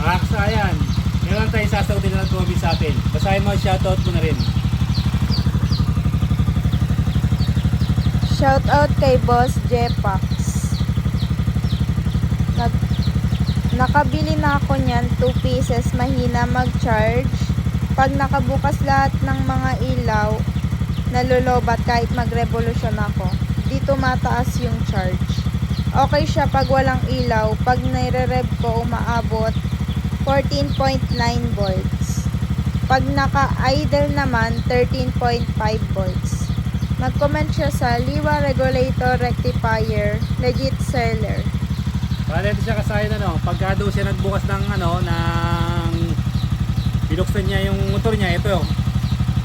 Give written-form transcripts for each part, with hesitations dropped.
Mga kasayan, meron tayo sasagutin na nag-comment sa atin. Basahin mo, shoutout mo na rin. Shoutout kay Boss Jepax. Nakabili na ako niyan 2 pieces, mahina mag-charge. Pag nakabukas lahat ng mga ilaw, nalulobat kahit mag-revolution ako. Di tumataas yung charge. Okay siya pag walang ilaw. Pag nire-rev ko, umaabot 14.9 volts. Pag naka-idle naman, 13.5 volts. Mag-comment siya sa Liwa Regulator Rectifier, legit seller. Bale, ito siya kasayan pagka daw siya nagbukas ng binuksan niya yung motor niya, ito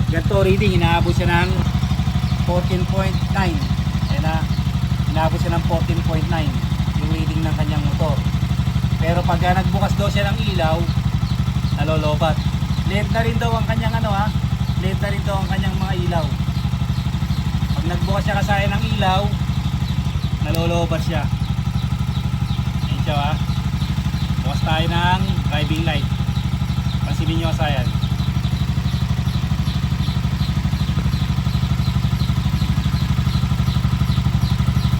ganito reading, inaabot siya ng 14.9. Ayan na, inaabot siya ng 14.9 yung reading ng kanyang motor. Pero pagka nagbukas daw siya ng ilaw, nalolobat. LED na rin daw ang kanyang LED na rin daw ang kanyang mga ilaw. Pag nagbukas siya kasayan ng ilaw, nalolobat siya. Ayan siya bukas tayo ng driving light. Pansinin nyo kasayan.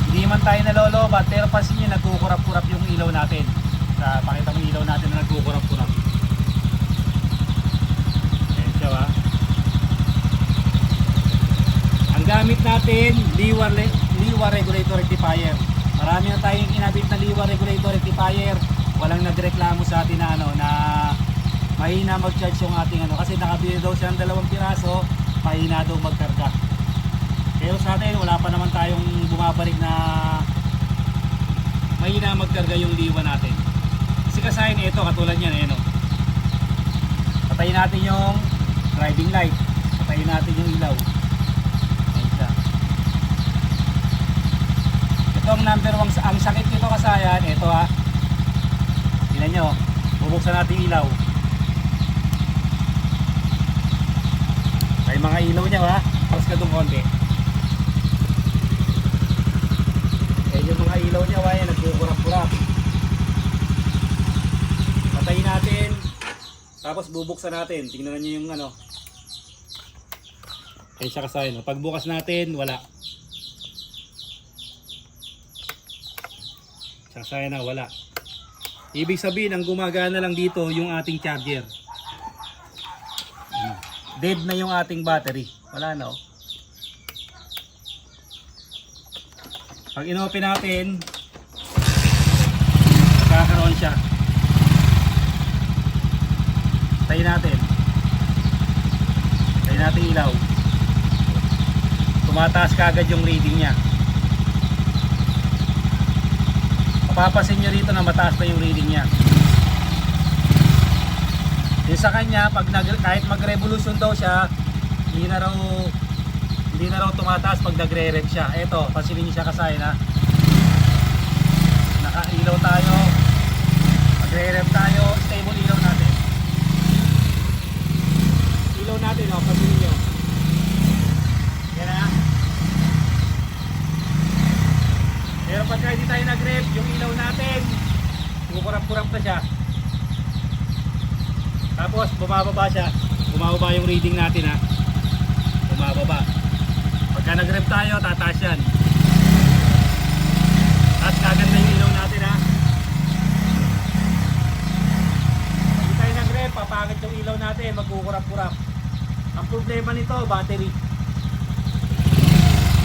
Hindi man tayo nalolobat, pero pansin nyo nagkukurap-kurap yung ilaw natin. Pakita mo yung ilaw natin na nagkukurap-kurap. Ayan siya Ang gamit natin, Liwa Regulator Rectifier. Marami na tayong inabit na Liwa Regulator Rectifier. Walang nagreklamo sa atin na mahina mag-charge yung ating kasi nakabili daw siya ng 2 piraso, mahina daw magkarga. Pero sa atin wala pa naman tayong bumabalik na mahina magkarga yung Liwa natin. Kasi kasayin ito katulad yan patayin natin yung driving light, patayin natin yung ilaw. Ayan siya. Ito ang number 1, ang sakit nito kasayan, ito tingnan nyo, bubuksan natin yung ilaw. Ay mga ilaw niya paras ka doon konti. Yung mga ilaw niya yan nagkukurap-kurap. Patayin natin, tapos bubuksan natin. Tingnan niyo yung Ayan siya kasayan. Pagbukas natin, wala. Kasayan na, wala. Ibig sabihin, ang gumagana lang dito yung ating charger. Dead na yung ating battery. Wala na Pag inopen natin, magkakaroon siya. Tayin natin. Tayin natin ilaw. Tumataas kagad yung reading niya. Mapapasin nyo rito na mataas na yung reading niya. Yung sa kanya, kahit mag-revolution daw siya, hindi na raw tumataas pag nagre-rev siya. Eto, pansinin niyo siya kasayan Nakailaw tayo, magre-rev tayo, stable ilaw natin. Ilaw natin, pansinin niyo. Yan Pero pagka hindi tayo nag-rev, yung ilaw natin, kukurap-kurap na siya. Tapos bumababa siya, bumababa yung reading natin bumababa. Pagka nag-rev tayo, tataas yan. Tapos kaganda yung ilaw natin Pag hindi tayo nag-rev, papangit yung ilaw natin, magkukurap-kurap. Ang problema nito, battery.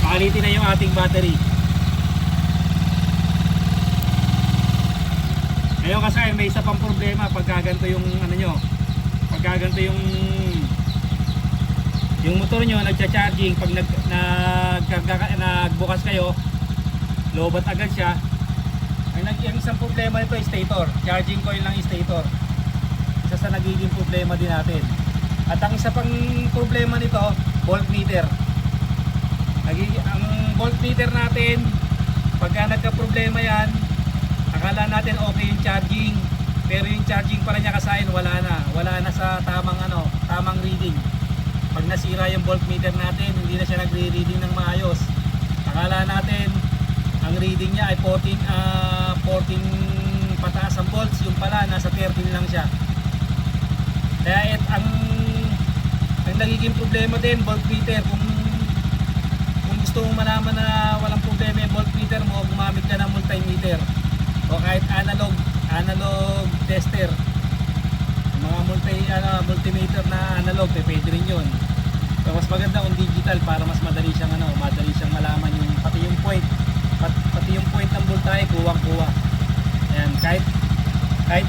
Palitin na yung ating battery. Ngayon kasi may isa pang problema pagka ganito yung pagka ganito yung motor nyo nagcha-charging, pag nagbukas kayo, lobat agad siya. Yung isang problema nito ay stator, charging coil ng stator. Isa sa nagiging problema din natin. At ang isa pang problema nito, voltmeter. Ang voltmeter natin, pagka nagka-problema yan, akala natin okay yung charging, pero yung charging pala niya kasayin wala na sa tamang reading. Pag nasira yung voltmeter natin, hindi na siya nagre-reading ng maayos. Akala natin ang reading niya ay 14 pataas ang volts, yung pala nasa 13 lang siya. Kaya ang nagiging problema din, voltmeter, kung gusto mong malaman na walang problema yung voltmeter mo, gumamit ka ng multimeter o kahit analog tester. Mga multimeter na analog, pwede rin yun. So, mas maganda kung digital para mas madali siyang malaman yung pati yung point ng voltahe, kuwang-kuwa. Ayan, kahit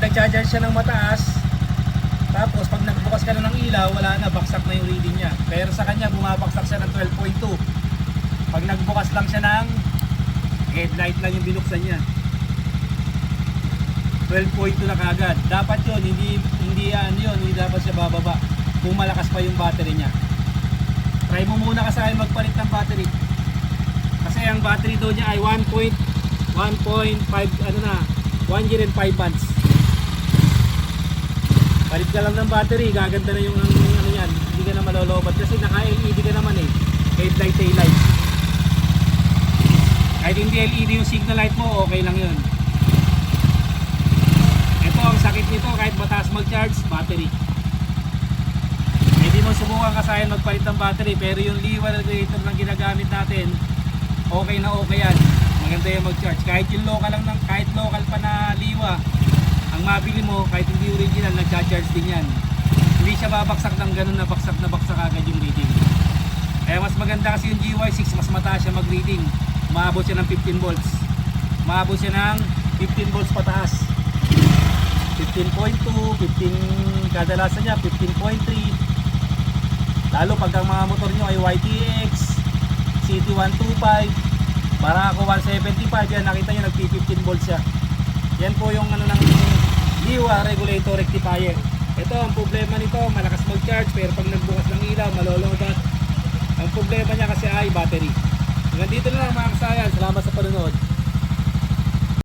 nag-charge siya ng mataas, tapos pag nagbukas ka na ng ilaw, wala na, baksak na yung reading niya. Pero sa kanya, bumabaksak siya ng 12.2. Pag nagbukas lang siya ng headlight lang yung binuksan niya, 12.2 na kagad. Dapat yun, hindi dapat siya bababa kung malakas pa yung battery niya. Try mo muna kasi magpalit ng battery. Kasi ang battery daw niya ay 1 year and 5 months. Palit ka lang ng battery, gaganda na yung yan. Hindi ka na malolobat kasi naka-LED ka naman eh. Headlight, taillight. Kahit hindi LED yung signal light mo, okay lang yun. Ito ang sakit nito, kahit mataas mag-charge, battery. Hindi mo subukan kasayan magpalit ng battery, pero yung liwa regulator na ginagamit natin, okay na okay yan. Maganda yung mag-charge. Kahit yung kahit local pa na liwa, ang mabili mo, kahit hindi original, nag-charge din yan. Hindi siya babaksak ng ganun na baksak agad yung reading. Kaya mas maganda kasi yung GY6, mas mataas siya mag-reading. Maabot siya ng 15 volts. Maabot siya ng 15 volts pataas. 15.2, 15, kadalasan niya 15.3. Lalo pag ang mga motor nyo ay YTX, CT125, Barako 175, yan nakita nyo nag-15 volts siya. Yan po yung ng liwa regulator rectifier. Ito ang problema nito, malakas mag-charge pero pag nagbukas ng ilaw, malolobat. Ang problema niya kasi ay battery. Hanggang dito na lang mga kasayan, salamat sa panonood.